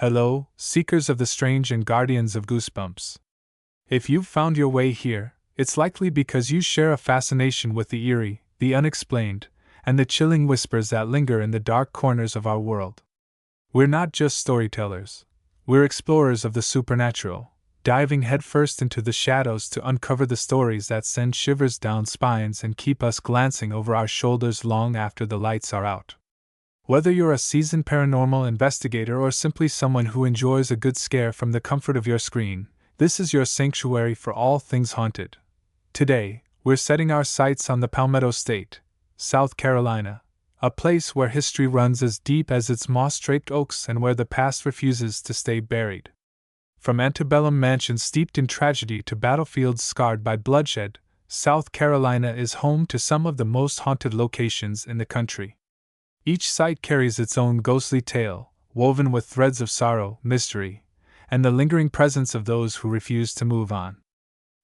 Hello, seekers of the strange and guardians of goosebumps. If you've found your way here, it's likely because you share a fascination with the eerie, the unexplained, and the chilling whispers that linger in the dark corners of our world. We're not just storytellers, we're explorers of the supernatural, diving headfirst into the shadows to uncover the stories that send shivers down spines and keep us glancing over our shoulders long after the lights are out. Whether you're a seasoned paranormal investigator or simply someone who enjoys a good scare from the comfort of your screen, this is your sanctuary for all things haunted. Today, we're setting our sights on the Palmetto State, South Carolina, a place where history runs as deep as its moss-draped oaks and where the past refuses to stay buried. From antebellum mansions steeped in tragedy to battlefields scarred by bloodshed, South Carolina is home to some of the most haunted locations in the country. Each site carries its own ghostly tale, woven with threads of sorrow, mystery, and the lingering presence of those who refuse to move on.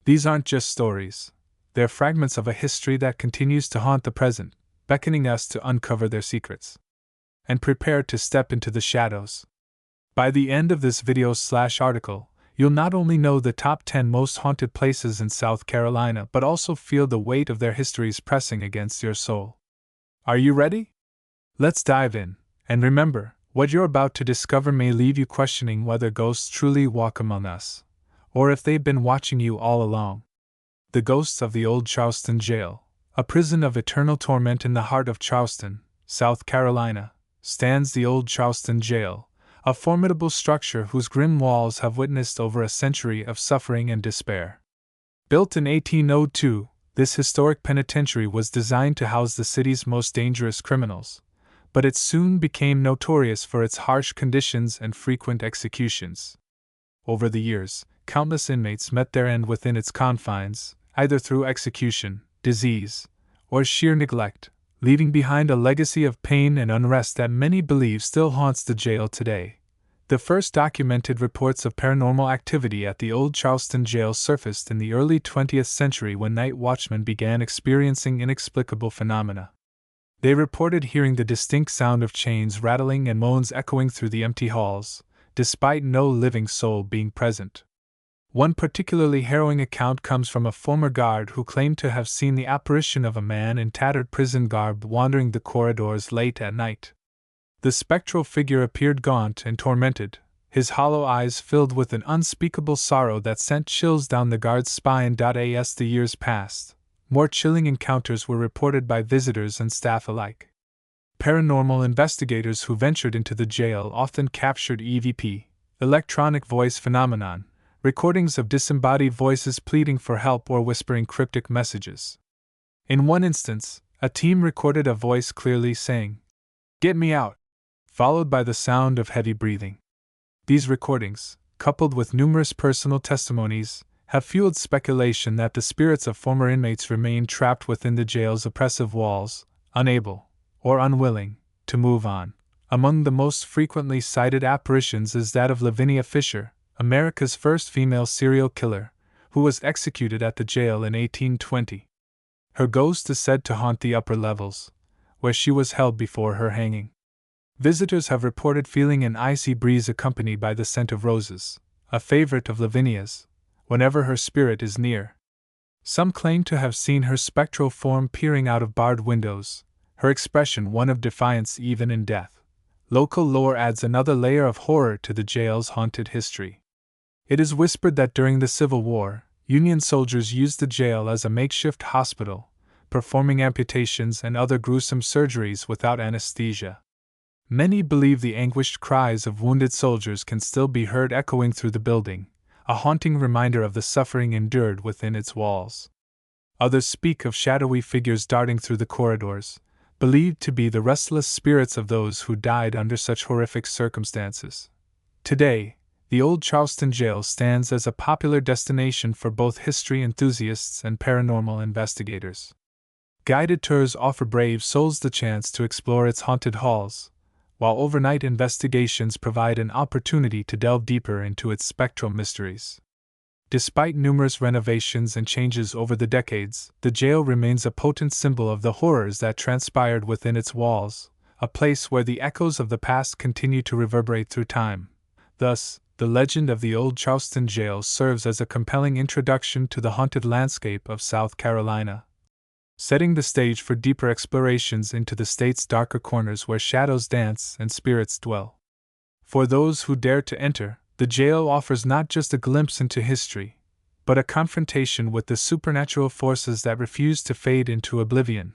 These aren't just stories, they're fragments of a history that continues to haunt the present, beckoning us to uncover their secrets and prepare to step into the shadows. By the end of this video/article, you'll not only know the top 10 most haunted places in South Carolina but also feel the weight of their histories pressing against your soul. Are you ready? Let's dive in, and remember, what you're about to discover may leave you questioning whether ghosts truly walk among us, or if they've been watching you all along. The ghosts of the Old Charleston Jail, a prison of eternal torment in the heart of Charleston, South Carolina, stands the Old Charleston Jail, a formidable structure whose grim walls have witnessed over a century of suffering and despair. Built in 1802, this historic penitentiary was designed to house the city's most dangerous criminals, but it soon became notorious for its harsh conditions and frequent executions. Over the years, countless inmates met their end within its confines, either through execution, disease, or sheer neglect, leaving behind a legacy of pain and unrest that many believe still haunts the jail today. The first documented reports of paranormal activity at the Old Charleston Jail surfaced in the early 20th century when night watchmen began experiencing inexplicable phenomena. They reported hearing the distinct sound of chains rattling and moans echoing through the empty halls, despite no living soul being present. One particularly harrowing account comes from a former guard who claimed to have seen the apparition of a man in tattered prison garb wandering the corridors late at night. The spectral figure appeared gaunt and tormented, his hollow eyes filled with an unspeakable sorrow that sent chills down the guard's spine. As the years passed, more chilling encounters were reported by visitors and staff alike. Paranormal investigators who ventured into the jail often captured EVP, electronic voice phenomenon, recordings of disembodied voices pleading for help or whispering cryptic messages. In one instance, a team recorded a voice clearly saying, "Get me out," followed by the sound of heavy breathing. These recordings, coupled with numerous personal testimonies, have fueled speculation that the spirits of former inmates remain trapped within the jail's oppressive walls, unable, or unwilling, to move on. Among the most frequently cited apparitions is that of Lavinia Fisher, America's first female serial killer, who was executed at the jail in 1820. Her ghost is said to haunt the upper levels, where she was held before her hanging. Visitors have reported feeling an icy breeze accompanied by the scent of roses, a favorite of Lavinia's, whenever her spirit is near. Some claim to have seen her spectral form peering out of barred windows, her expression one of defiance even in death. Local lore adds another layer of horror to the jail's haunted history. It is whispered that during the Civil War, Union soldiers used the jail as a makeshift hospital, performing amputations and other gruesome surgeries without anesthesia. Many believe the anguished cries of wounded soldiers can still be heard echoing through the building, a haunting reminder of the suffering endured within its walls. Others speak of shadowy figures darting through the corridors, believed to be the restless spirits of those who died under such horrific circumstances. Today, the Old Charleston Jail stands as a popular destination for both history enthusiasts and paranormal investigators. Guided tours offer brave souls the chance to explore its haunted halls, while overnight investigations provide an opportunity to delve deeper into its spectral mysteries. Despite numerous renovations and changes over the decades, the jail remains a potent symbol of the horrors that transpired within its walls, a place where the echoes of the past continue to reverberate through time, Thus, the legend of the Old Charleston Jail serves as a compelling introduction to the haunted landscape of South Carolina, setting the stage for deeper explorations into the state's darker corners where shadows dance and spirits dwell. For those who dare to enter, the jail offers not just a glimpse into history, but a confrontation with the supernatural forces that refuse to fade into oblivion.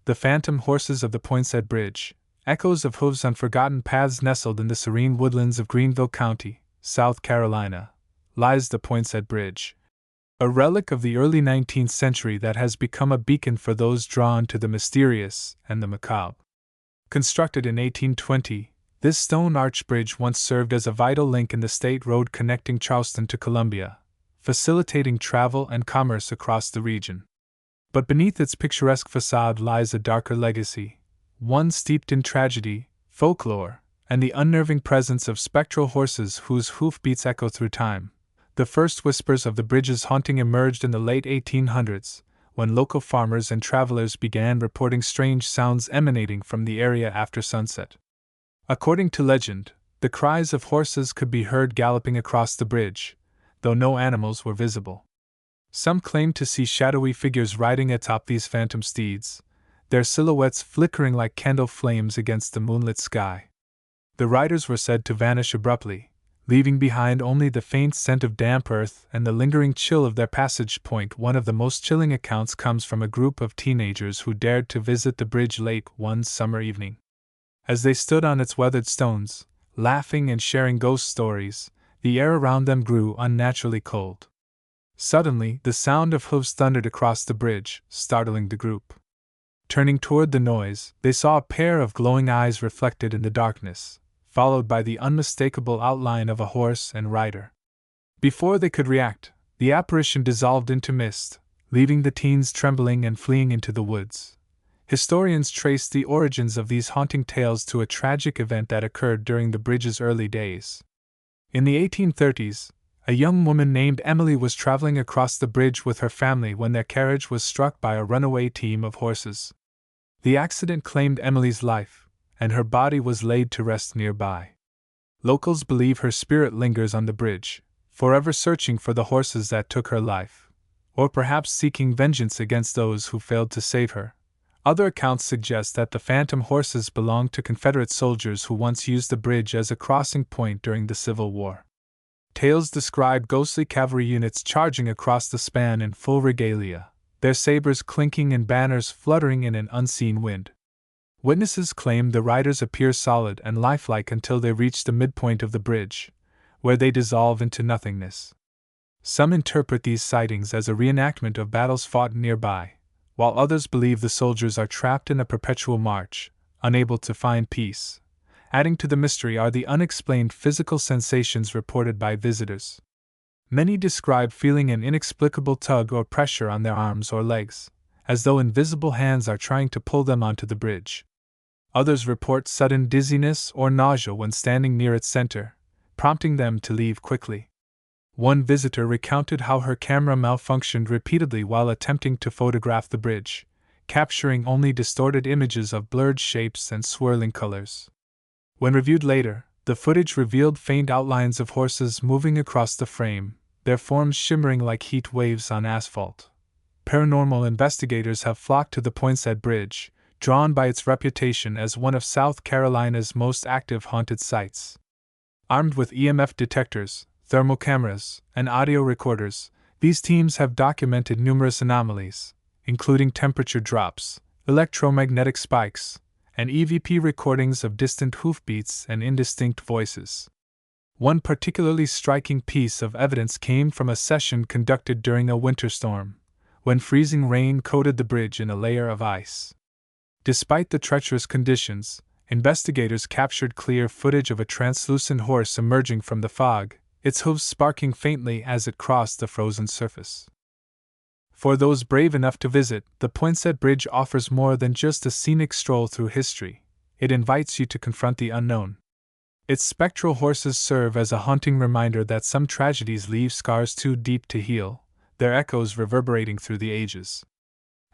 The phantom horses of the Poinsett Bridge, echoes of hooves on forgotten paths nestled in the serene woodlands of Greenville County, South Carolina, lies the Poinsett Bridge, a relic of the early 19th century that has become a beacon for those drawn to the mysterious and the macabre. Constructed in 1820, this stone arch bridge once served as a vital link in the state road connecting Charleston to Columbia, facilitating travel and commerce across the region. But beneath its picturesque facade lies a darker legacy, one steeped in tragedy, folklore, and the unnerving presence of spectral horses whose hoofbeats echo through time. The first whispers of the bridge's haunting emerged in the late 1800s, when local farmers and travelers began reporting strange sounds emanating from the area after sunset. According to legend, the cries of horses could be heard galloping across the bridge, though no animals were visible. Some claimed to see shadowy figures riding atop these phantom steeds, their silhouettes flickering like candle flames against the moonlit sky. The riders were said to vanish abruptly, leaving behind only the faint scent of damp earth and the lingering chill of their passage point. One of the most chilling accounts comes from a group of teenagers who dared to visit the bridge late one summer evening. As they stood on its weathered stones, laughing and sharing ghost stories, the air around them grew unnaturally cold. Suddenly, the sound of hooves thundered across the bridge, startling the group. Turning toward the noise, they saw a pair of glowing eyes reflected in the darkness, followed by the unmistakable outline of a horse and rider. Before they could react, the apparition dissolved into mist, leaving the teens trembling and fleeing into the woods. Historians trace the origins of these haunting tales to a tragic event that occurred during the bridge's early days. In the 1830s, a young woman named Emily was traveling across the bridge with her family when their carriage was struck by a runaway team of horses. The accident claimed Emily's life, and her body was laid to rest nearby. Locals believe her spirit lingers on the bridge, forever searching for the horses that took her life, or perhaps seeking vengeance against those who failed to save her. Other accounts suggest that the phantom horses belonged to Confederate soldiers who once used the bridge as a crossing point during the Civil War. Tales describe ghostly cavalry units charging across the span in full regalia, their sabers clinking and banners fluttering in an unseen wind. Witnesses claim the riders appear solid and lifelike until they reach the midpoint of the bridge, where they dissolve into nothingness. Some interpret these sightings as a reenactment of battles fought nearby, while others believe the soldiers are trapped in a perpetual march, unable to find peace. Adding to the mystery are the unexplained physical sensations reported by visitors. Many describe feeling an inexplicable tug or pressure on their arms or legs, as though invisible hands are trying to pull them onto the bridge. Others report sudden dizziness or nausea when standing near its center, prompting them to leave quickly. One visitor recounted how her camera malfunctioned repeatedly while attempting to photograph the bridge, capturing only distorted images of blurred shapes and swirling colors. When reviewed later, the footage revealed faint outlines of horses moving across the frame, their forms shimmering like heat waves on asphalt. Paranormal investigators have flocked to the Poinsett Bridge, drawn by its reputation as one of South Carolina's most active haunted sites. Armed with EMF detectors, thermal cameras, and audio recorders, these teams have documented numerous anomalies, including temperature drops, electromagnetic spikes, and EVP recordings of distant hoofbeats and indistinct voices. One particularly striking piece of evidence came from a session conducted during a winter storm, when freezing rain coated the bridge in a layer of ice. Despite the treacherous conditions, investigators captured clear footage of a translucent horse emerging from the fog, its hooves sparking faintly as it crossed the frozen surface. For those brave enough to visit, the Poinsett Bridge offers more than just a scenic stroll through history. It invites you to confront the unknown. Its spectral horses serve as a haunting reminder that some tragedies leave scars too deep to heal, their echoes reverberating through the ages.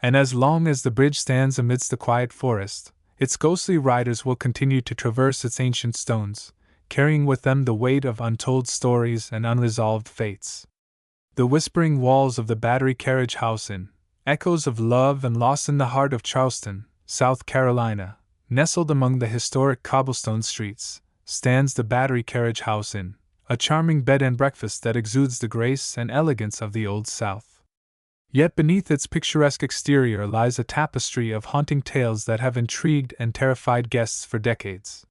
And as long as the bridge stands amidst the quiet forest, its ghostly riders will continue to traverse its ancient stones, carrying with them the weight of untold stories and unresolved fates. The whispering walls of the Battery Carriage House Inn, echoes of love and loss in the heart of Charleston, South Carolina, nestled among the historic cobblestone streets, stands the Battery Carriage House Inn, a charming bed and breakfast that exudes the grace and elegance of the Old South. Yet beneath its picturesque exterior lies a tapestry of haunting tales that have intrigued and terrified guests for decades.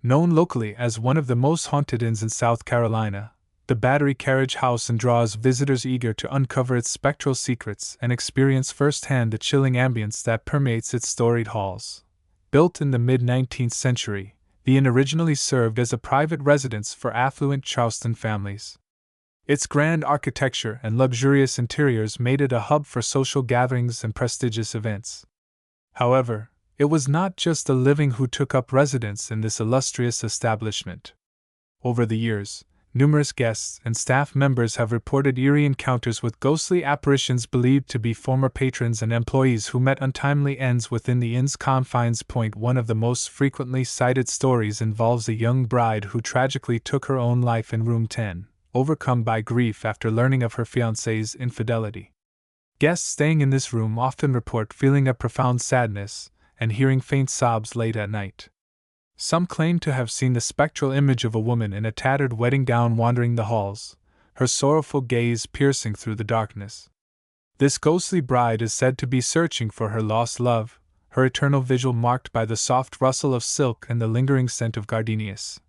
Known locally as one of the most haunted inns in South Carolina, the Battery Carriage House Inn draws visitors eager to uncover its spectral secrets and experience firsthand the chilling ambience that permeates its storied halls. Built in the mid-19th century, the inn originally served as a private residence for affluent Charleston families. Its grand architecture and luxurious interiors made it a hub for social gatherings and prestigious events. However, it was not just the living who took up residence in this illustrious establishment. Over the years, numerous guests and staff members have reported eerie encounters with ghostly apparitions believed to be former patrons and employees who met untimely ends within the inn's confines. One of the most frequently cited stories involves a young bride who tragically took her own life in room 10, overcome by grief after learning of her fiancé's infidelity. Guests staying in this room often report feeling a profound sadness and hearing faint sobs late at night. Some claim to have seen the spectral image of a woman in a tattered wedding gown wandering the halls, her sorrowful gaze piercing through the darkness. This ghostly bride is said to be searching for her lost love, her eternal vigil marked by the soft rustle of silk and the lingering scent of gardenias.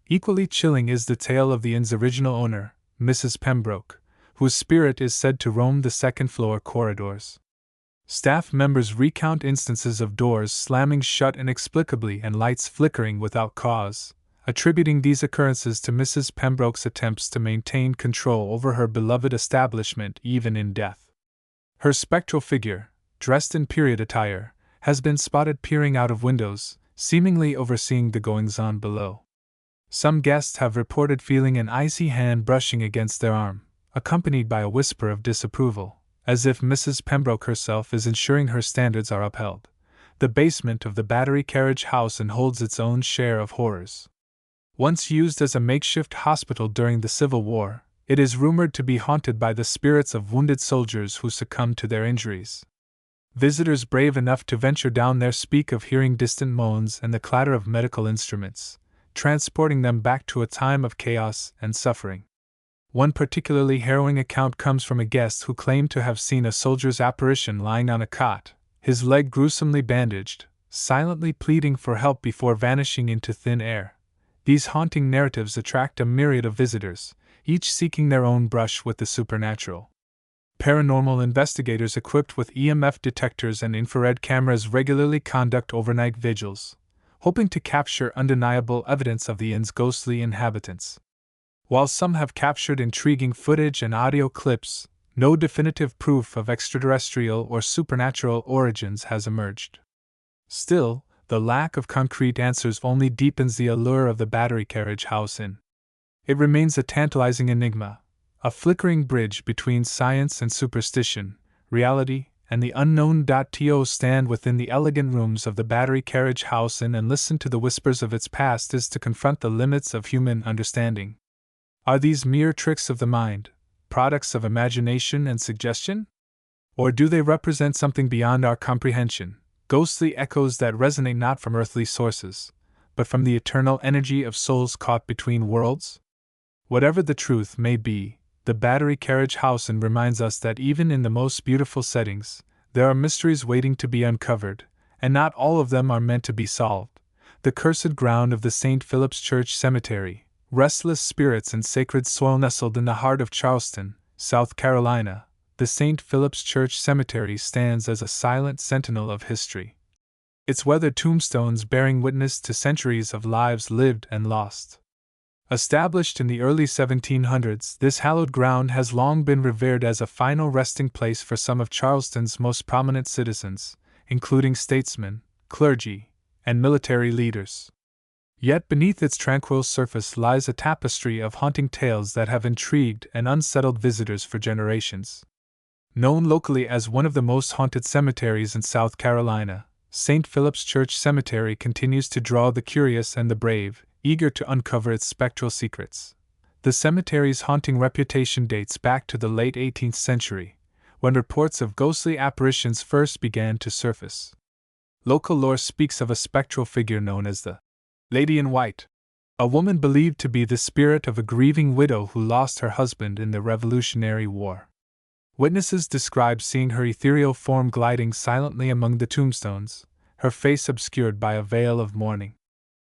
Equally chilling is the tale of the inn's original owner, Mrs. Pembroke, whose spirit is said to roam the second-floor corridors. Staff members recount instances of doors slamming shut inexplicably and lights flickering without cause, attributing these occurrences to Mrs. Pembroke's attempts to maintain control over her beloved establishment even in death. Her spectral figure, dressed in period attire, has been spotted peering out of windows, seemingly overseeing the goings-on below. Some guests have reported feeling an icy hand brushing against their arm, accompanied by a whisper of disapproval, as if Mrs. Pembroke herself is ensuring her standards are upheld. The basement of the Battery Carriage House Inn holds its own share of horrors. Once used as a makeshift hospital during the Civil War, it is rumored to be haunted by the spirits of wounded soldiers who succumbed to their injuries. Visitors brave enough to venture down there speak of hearing distant moans and the clatter of medical instruments, transporting them back to a time of chaos and suffering. One particularly harrowing account comes from a guest who claimed to have seen a soldier's apparition lying on a cot, his leg gruesomely bandaged, silently pleading for help before vanishing into thin air. These haunting narratives attract a myriad of visitors, each seeking their own brush with the supernatural. Paranormal investigators equipped with EMF detectors and infrared cameras regularly conduct overnight vigils, hoping to capture undeniable evidence of the inn's ghostly inhabitants. While some have captured intriguing footage and audio clips, no definitive proof of extraterrestrial or supernatural origins has emerged. Still, the lack of concrete answers only deepens the allure of the Battery Carriage House Inn. It remains a tantalizing enigma, a flickering bridge between science and superstition, reality and the unknown. To stand within the elegant rooms of the Battery Carriage House Inn and listen to the whispers of its past is to confront the limits of human understanding. Are these mere tricks of the mind, products of imagination and suggestion? Or do they represent something beyond our comprehension, ghostly echoes that resonate not from earthly sources, but from the eternal energy of souls caught between worlds? Whatever the truth may be, the Battery Carriage House Inn reminds us that even in the most beautiful settings, there are mysteries waiting to be uncovered, and not all of them are meant to be solved. The cursed ground of the St. Philip's Church Cemetery, restless spirits and sacred soil nestled in the heart of Charleston, South Carolina, the St. Philip's Church Cemetery stands as a silent sentinel of history. Its weathered tombstones bearing witness to centuries of lives lived and lost. Established in the early 1700s, this hallowed ground has long been revered as a final resting place for some of Charleston's most prominent citizens, including statesmen, clergy, and military leaders. Yet beneath its tranquil surface lies a tapestry of haunting tales that have intrigued and unsettled visitors for generations. Known locally as one of the most haunted cemeteries in South Carolina, St. Philip's Church Cemetery continues to draw the curious and the brave, eager to uncover its spectral secrets. The cemetery's haunting reputation dates back to the late 18th century, when reports of ghostly apparitions first began to surface. Local lore speaks of a spectral figure known as the Lady in White, a woman believed to be the spirit of a grieving widow who lost her husband in the Revolutionary War. Witnesses describe seeing her ethereal form gliding silently among the tombstones, her face obscured by a veil of mourning.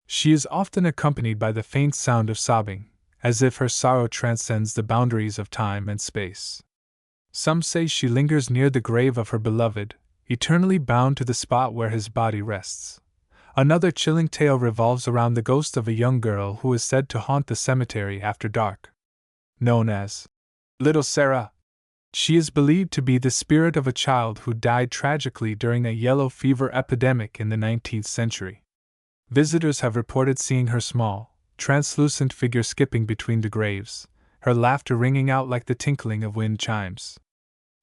She is often accompanied by the faint sound of sobbing, as if her sorrow transcends the boundaries of time and space. Some say she lingers near the grave of her beloved, eternally bound to the spot where his body rests. Another chilling tale revolves around the ghost of a young girl who is said to haunt the cemetery after dark. Known as Little Sarah, she is believed to be the spirit of a child who died tragically during a yellow fever epidemic in the 19th century. Visitors have reported seeing her small, translucent figure skipping between the graves, her laughter ringing out like the tinkling of wind chimes.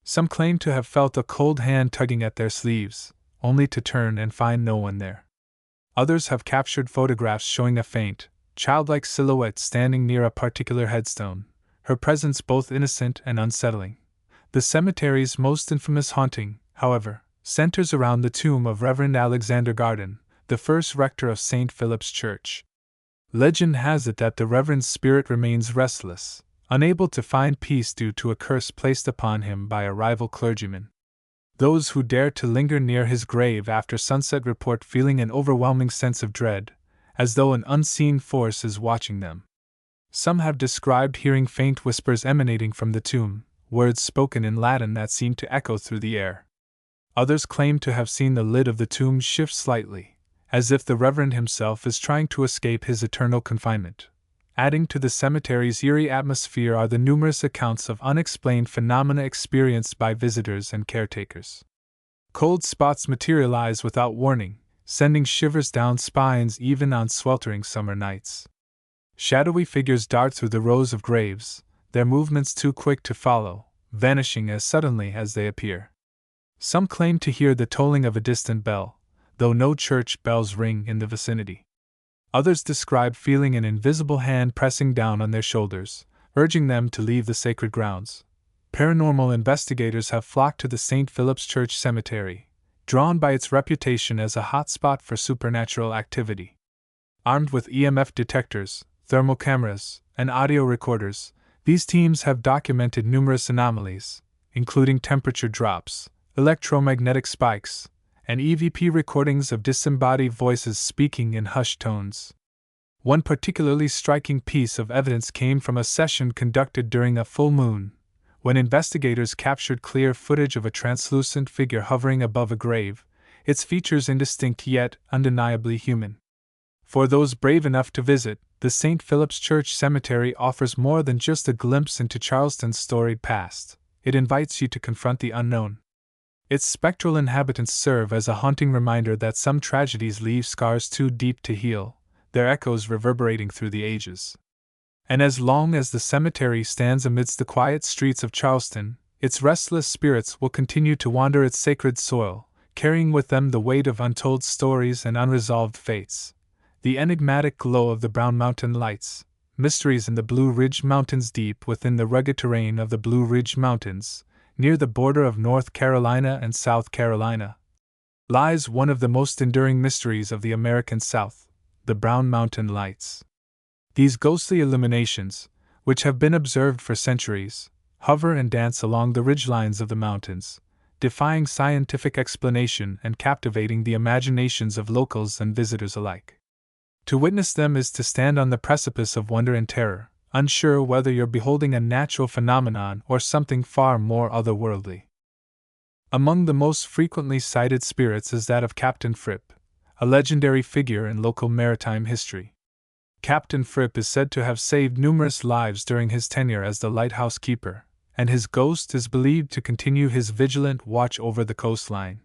Some claim to have felt a cold hand tugging at their sleeves, only to turn and find no one there. Others have captured photographs showing a faint, childlike silhouette standing near a particular headstone, her presence both innocent and unsettling. The cemetery's most infamous haunting, however, centers around the tomb of Reverend Alexander Garden, the first rector of St. Philip's Church. Legend has it that the Reverend's spirit remains restless, unable to find peace due to a curse placed upon him by a rival clergyman. Those who dare to linger near his grave after sunset report feeling an overwhelming sense of dread, as though an unseen force is watching them. Some have described hearing faint whispers emanating from the tomb, words spoken in Latin that seem to echo through the air. Others claim to have seen the lid of the tomb shift slightly, as if the Reverend himself is trying to escape his eternal confinement. Adding to the cemetery's eerie atmosphere are the numerous accounts of unexplained phenomena experienced by visitors and caretakers. Cold spots materialize without warning, sending shivers down spines even on sweltering summer nights. Shadowy figures dart through the rows of graves, their movements too quick to follow, vanishing as suddenly as they appear. Some claim to hear the tolling of a distant bell, though no church bells ring in the vicinity. Others describe feeling an invisible hand pressing down on their shoulders, urging them to leave the sacred grounds. Paranormal investigators have flocked to the St. Philip's Church Cemetery, drawn by its reputation as a hotspot for supernatural activity. Armed with EMF detectors, thermal cameras, and audio recorders, these teams have documented numerous anomalies, including temperature drops, electromagnetic spikes, and EVP recordings of disembodied voices speaking in hushed tones. One particularly striking piece of evidence came from a session conducted during a full moon, when investigators captured clear footage of a translucent figure hovering above a grave, its features indistinct yet undeniably human. For those brave enough to visit, the St. Philip's Church Cemetery offers more than just a glimpse into Charleston's storied past. It invites you to confront the unknown. Its spectral inhabitants serve as a haunting reminder that some tragedies leave scars too deep to heal, their echoes reverberating through the ages. And as long as the cemetery stands amidst the quiet streets of Charleston, its restless spirits will continue to wander its sacred soil, carrying with them the weight of untold stories and unresolved fates. The enigmatic glow of the Brown Mountain lights, mysteries in the Blue Ridge Mountains deep within the rugged terrain of the Blue Ridge Mountains, near the border of North Carolina and South Carolina, lies one of the most enduring mysteries of the American South, the Brown Mountain Lights. These ghostly illuminations, which have been observed for centuries, hover and dance along the ridgelines of the mountains, defying scientific explanation and captivating the imaginations of locals and visitors alike. To witness them is to stand on the precipice of wonder and terror, unsure whether you're beholding a natural phenomenon or something far more otherworldly. Among the most frequently cited spirits is that of Captain Fripp, a legendary figure in local maritime history. Captain Fripp is said to have saved numerous lives during his tenure as the lighthouse keeper, and his ghost is believed to continue his vigilant watch over the coastline.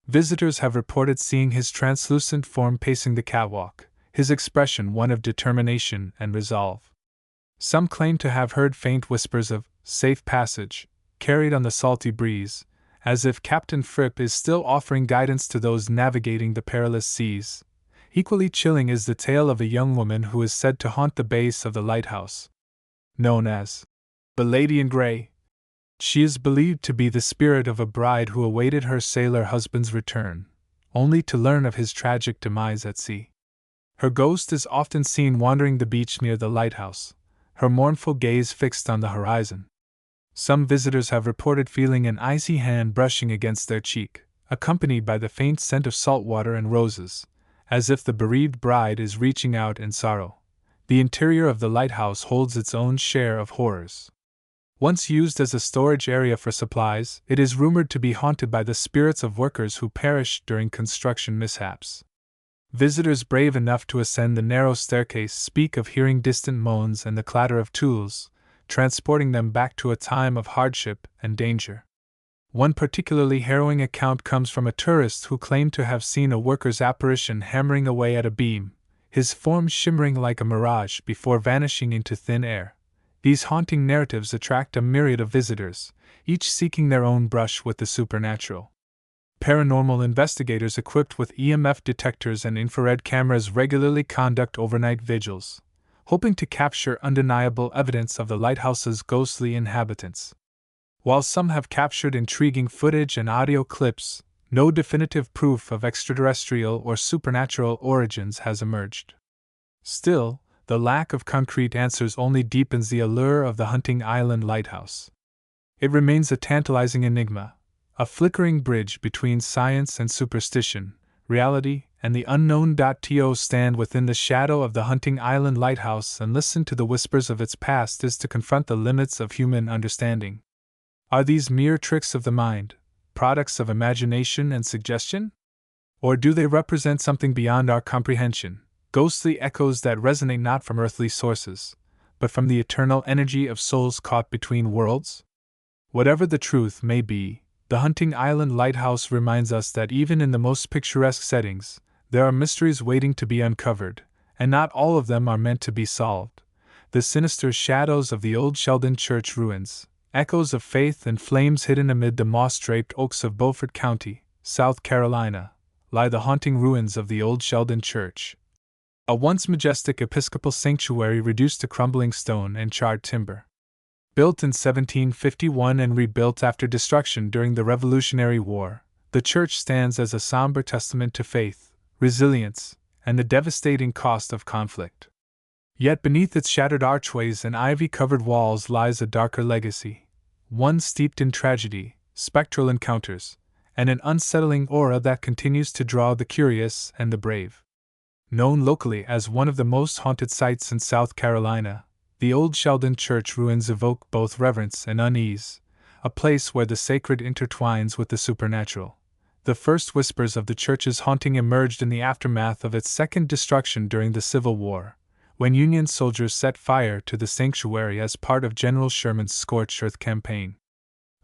Visitors have reported seeing his translucent form pacing the catwalk, his expression one of determination and resolve. Some claim to have heard faint whispers of safe passage, carried on the salty breeze, as if Captain Fripp is still offering guidance to those navigating the perilous seas. Equally chilling is the tale of a young woman who is said to haunt the base of the lighthouse. Known as the Lady in Grey, she is believed to be the spirit of a bride who awaited her sailor husband's return, only to learn of his tragic demise at sea. Her ghost is often seen wandering the beach near the lighthouse, her mournful gaze fixed on the horizon. Some visitors have reported feeling an icy hand brushing against their cheek, accompanied by the faint scent of salt water and roses, as if the bereaved bride is reaching out in sorrow. The interior of the lighthouse holds its own share of horrors. Once used as a storage area for supplies, it is rumored to be haunted by the spirits of workers who perished during construction mishaps. Visitors brave enough to ascend the narrow staircase speak of hearing distant moans and the clatter of tools, transporting them back to a time of hardship and danger. One particularly harrowing account comes from a tourist who claimed to have seen a worker's apparition hammering away at a beam, his form shimmering like a mirage before vanishing into thin air. These haunting narratives attract a myriad of visitors, each seeking their own brush with the supernatural. Paranormal investigators equipped with EMF detectors and infrared cameras regularly conduct overnight vigils, hoping to capture undeniable evidence of the lighthouse's ghostly inhabitants. While some have captured intriguing footage and audio clips, no definitive proof of extraterrestrial or supernatural origins has emerged. Still, the lack of concrete answers only deepens the allure of the Hunting Island Lighthouse. It remains a tantalizing enigma, a flickering bridge between science and superstition, reality and the unknown. To stand within the shadow of the Hunting Island Lighthouse and listen to the whispers of its past is to confront the limits of human understanding. Are these mere tricks of the mind, products of imagination and suggestion? Or do they represent something beyond our comprehension, ghostly echoes that resonate not from earthly sources, but from the eternal energy of souls caught between worlds? Whatever the truth may be, the Hunting Island Lighthouse reminds us that even in the most picturesque settings, there are mysteries waiting to be uncovered, and not all of them are meant to be solved. The sinister shadows of the old Sheldon Church ruins, echoes of faith and flames hidden amid the moss-draped oaks of Beaufort County, South Carolina, lie the haunting ruins of the old Sheldon Church, a once majestic Episcopal sanctuary reduced to crumbling stone and charred timber. Built in 1751 and rebuilt after destruction during the Revolutionary War, the church stands as a somber testament to faith, resilience, and the devastating cost of conflict. Yet beneath its shattered archways and ivy-covered walls lies a darker legacy, one steeped in tragedy, spectral encounters, and an unsettling aura that continues to draw the curious and the brave. Known locally as one of the most haunted sites in South Carolina, the old Sheldon Church ruins evoke both reverence and unease, a place where the sacred intertwines with the supernatural. The first whispers of the church's haunting emerged in the aftermath of its second destruction during the Civil War, when Union soldiers set fire to the sanctuary as part of General Sherman's Scorched Earth campaign.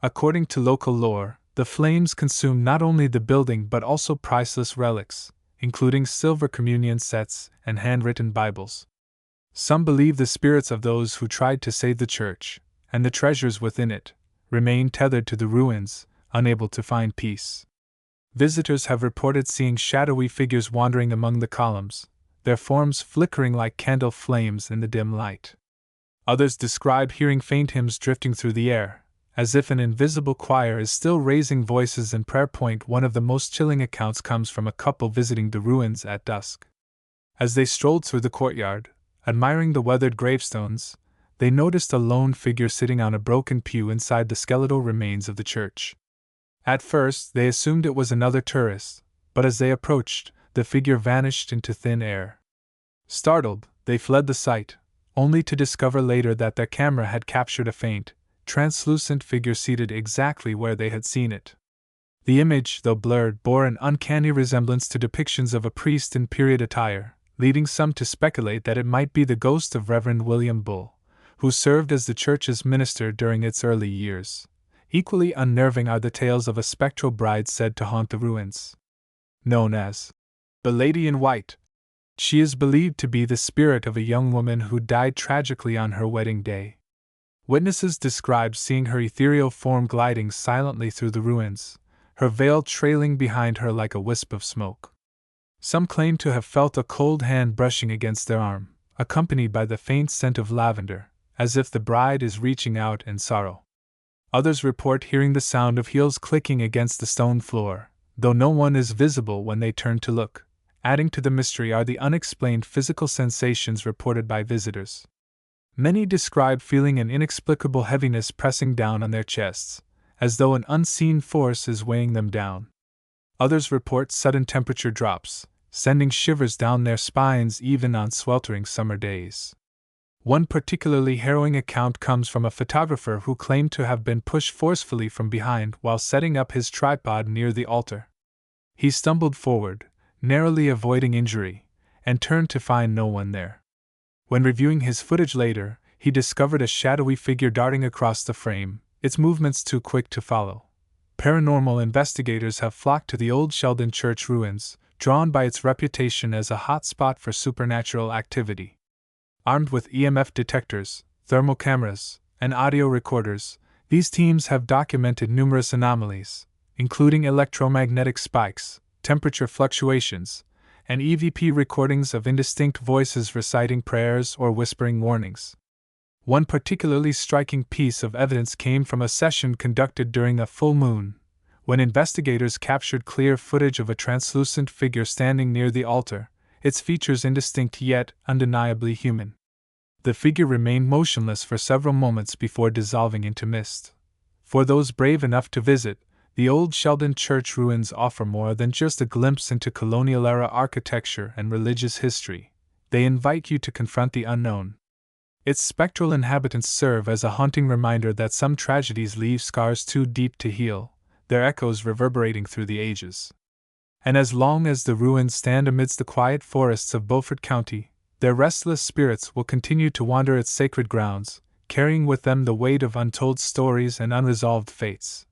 According to local lore, the flames consumed not only the building but also priceless relics, including silver communion sets and handwritten Bibles. Some believe the spirits of those who tried to save the church, and the treasures within it, remain tethered to the ruins, unable to find peace. Visitors have reported seeing shadowy figures wandering among the columns, their forms flickering like candle flames in the dim light. Others describe hearing faint hymns drifting through the air, as if an invisible choir is still raising voices in prayer. One of the most chilling accounts comes from a couple visiting the ruins at dusk. As they strolled through the courtyard, admiring the weathered gravestones, they noticed a lone figure sitting on a broken pew inside the skeletal remains of the church. At first, they assumed it was another tourist, but as they approached, the figure vanished into thin air. Startled, they fled the site, only to discover later that their camera had captured a faint, translucent figure seated exactly where they had seen it. The image, though blurred, bore an uncanny resemblance to depictions of a priest in period attire, leading some to speculate that it might be the ghost of Reverend William Bull, who served as the church's minister during its early years. Equally unnerving are the tales of a spectral bride said to haunt the ruins. Known as the Lady in White, she is believed to be the spirit of a young woman who died tragically on her wedding day. Witnesses describe seeing her ethereal form gliding silently through the ruins, her veil trailing behind her like a wisp of smoke. Some claim to have felt a cold hand brushing against their arm, accompanied by the faint scent of lavender, as if the bride is reaching out in sorrow. Others report hearing the sound of heels clicking against the stone floor, though no one is visible when they turn to look. Adding to the mystery are the unexplained physical sensations reported by visitors. Many describe feeling an inexplicable heaviness pressing down on their chests, as though an unseen force is weighing them down. Others report sudden temperature drops, sending shivers down their spines even on sweltering summer days. One particularly harrowing account comes from a photographer who claimed to have been pushed forcefully from behind while setting up his tripod near the altar. He stumbled forward, narrowly avoiding injury, and turned to find no one there. When reviewing his footage later, he discovered a shadowy figure darting across the frame, its movements too quick to follow. Paranormal investigators have flocked to the Old Charleston Church ruins, drawn by its reputation as a hotspot for supernatural activity. Armed with EMF detectors, thermal cameras, and audio recorders, these teams have documented numerous anomalies, including electromagnetic spikes, temperature fluctuations, and EVP recordings of indistinct voices reciting prayers or whispering warnings. One particularly striking piece of evidence came from a session conducted during a full moon, when investigators captured clear footage of a translucent figure standing near the altar, its features indistinct yet undeniably human. The figure remained motionless for several moments before dissolving into mist. For those brave enough to visit, the Old Charleston Church ruins offer more than just a glimpse into colonial-era architecture and religious history. They invite you to confront the unknown. Its spectral inhabitants serve as a haunting reminder that some tragedies leave scars too deep to heal, their echoes reverberating through the ages. And as long as the ruins stand amidst the quiet forests of Beaufort County, their restless spirits will continue to wander its sacred grounds, carrying with them the weight of untold stories and unresolved fates.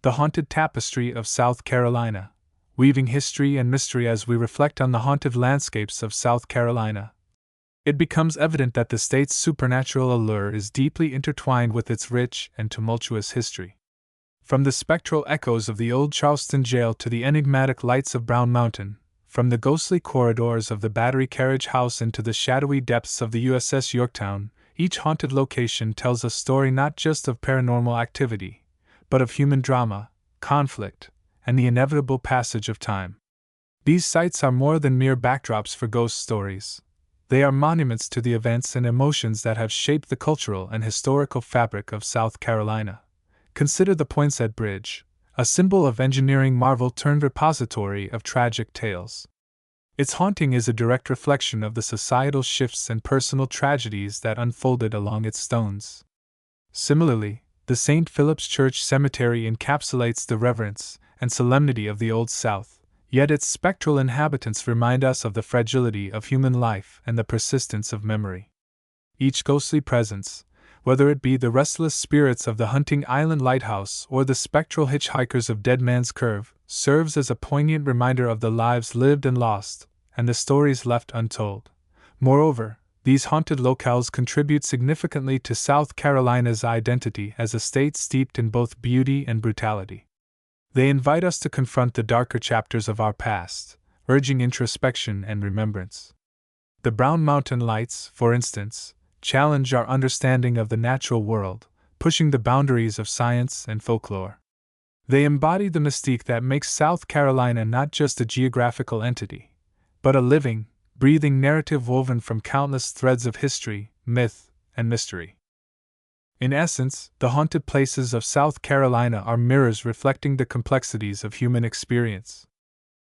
The haunted tapestry of South Carolina, weaving history and mystery as we reflect on the haunted landscapes of South Carolina. It becomes evident that the state's supernatural allure is deeply intertwined with its rich and tumultuous history. From the spectral echoes of the Old Charleston Jail to the enigmatic lights of Brown Mountain, from the ghostly corridors of the Battery Carriage House into the shadowy depths of the USS Yorktown, each haunted location tells a story not just of paranormal activity, but of human drama, conflict, and the inevitable passage of time. These sites are more than mere backdrops for ghost stories. They are monuments to the events and emotions that have shaped the cultural and historical fabric of South Carolina. Consider the Poinsett Bridge, a symbol of engineering marvel turned repository of tragic tales. Its haunting is a direct reflection of the societal shifts and personal tragedies that unfolded along its stones. Similarly, the St. Philip's Church Cemetery encapsulates the reverence and solemnity of the Old South, yet its spectral inhabitants remind us of the fragility of human life and the persistence of memory. Each ghostly presence, whether it be the restless spirits of the Hunting Island Lighthouse or the spectral hitchhikers of Dead Man's Curve, serves as a poignant reminder of the lives lived and lost, and the stories left untold. Moreover, these haunted locales contribute significantly to South Carolina's identity as a state steeped in both beauty and brutality. They invite us to confront the darker chapters of our past, urging introspection and remembrance. The Brown Mountain Lights, for instance, challenge our understanding of the natural world, pushing the boundaries of science and folklore. They embody the mystique that makes South Carolina not just a geographical entity, but a living, breathing narrative woven from countless threads of history, myth, and mystery. In essence, the haunted places of South Carolina are mirrors reflecting the complexities of human experience.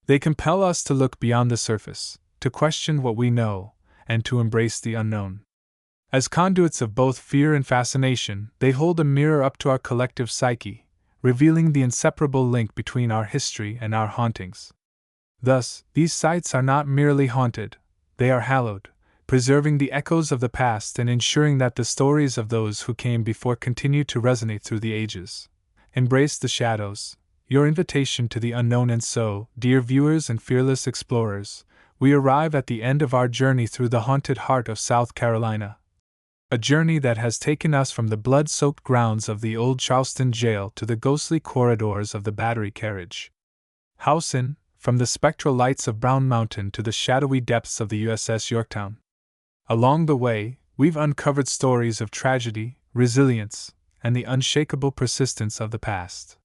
They compel us to look beyond the surface, to question what we know, and to embrace the unknown. As conduits of both fear and fascination, they hold a mirror up to our collective psyche, revealing the inseparable link between our history and our hauntings. Thus, these sites are not merely haunted, they are hallowed, preserving the echoes of the past and ensuring that the stories of those who came before continue to resonate through the ages. Embrace the shadows, your invitation to the unknown, and so, dear viewers and fearless explorers, we arrive at the end of our journey through the haunted heart of South Carolina. A journey that has taken us from the blood-soaked grounds of the Old Charleston Jail to the ghostly corridors of the Battery Carriage House Inn, from the spectral lights of Brown Mountain to the shadowy depths of the USS Yorktown. Along the way, we've uncovered stories of tragedy, resilience, and the unshakable persistence of the past.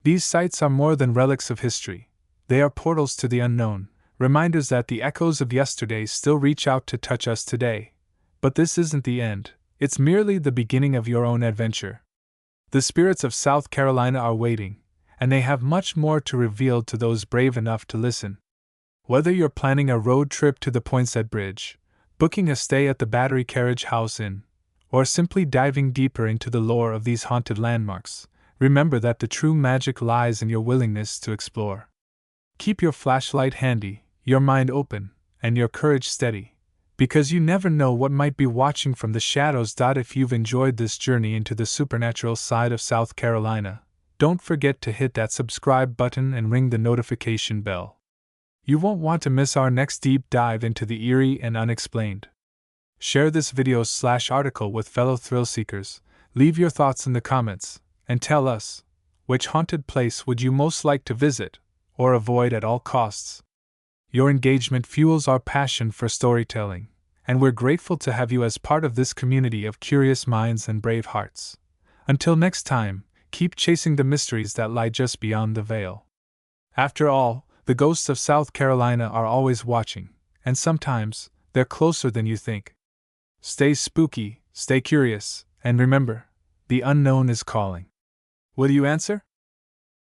These sites are more than relics of history. They are portals to the unknown, reminders that the echoes of yesterday still reach out to touch us today. But this isn't the end, it's merely the beginning of your own adventure. The spirits of South Carolina are waiting, and they have much more to reveal to those brave enough to listen. Whether you're planning a road trip to the Poinsett Bridge, booking a stay at the Battery Carriage House Inn, or simply diving deeper into the lore of these haunted landmarks, remember that the true magic lies in your willingness to explore. Keep your flashlight handy, your mind open, and your courage steady, because you never know what might be watching from the shadows. If you've enjoyed this journey into the supernatural side of South Carolina, don't forget to hit that subscribe button and ring the notification bell. You won't want to miss our next deep dive into the eerie and unexplained. Share this video/article with fellow thrill seekers, leave your thoughts in the comments, and tell us, which haunted place would you most like to visit, or avoid at all costs? Your engagement fuels our passion for storytelling, and we're grateful to have you as part of this community of curious minds and brave hearts. Until next time, keep chasing the mysteries that lie just beyond the veil. After all, the ghosts of South Carolina are always watching, and sometimes, they're closer than you think. Stay spooky, stay curious, and remember, the unknown is calling. Will you answer?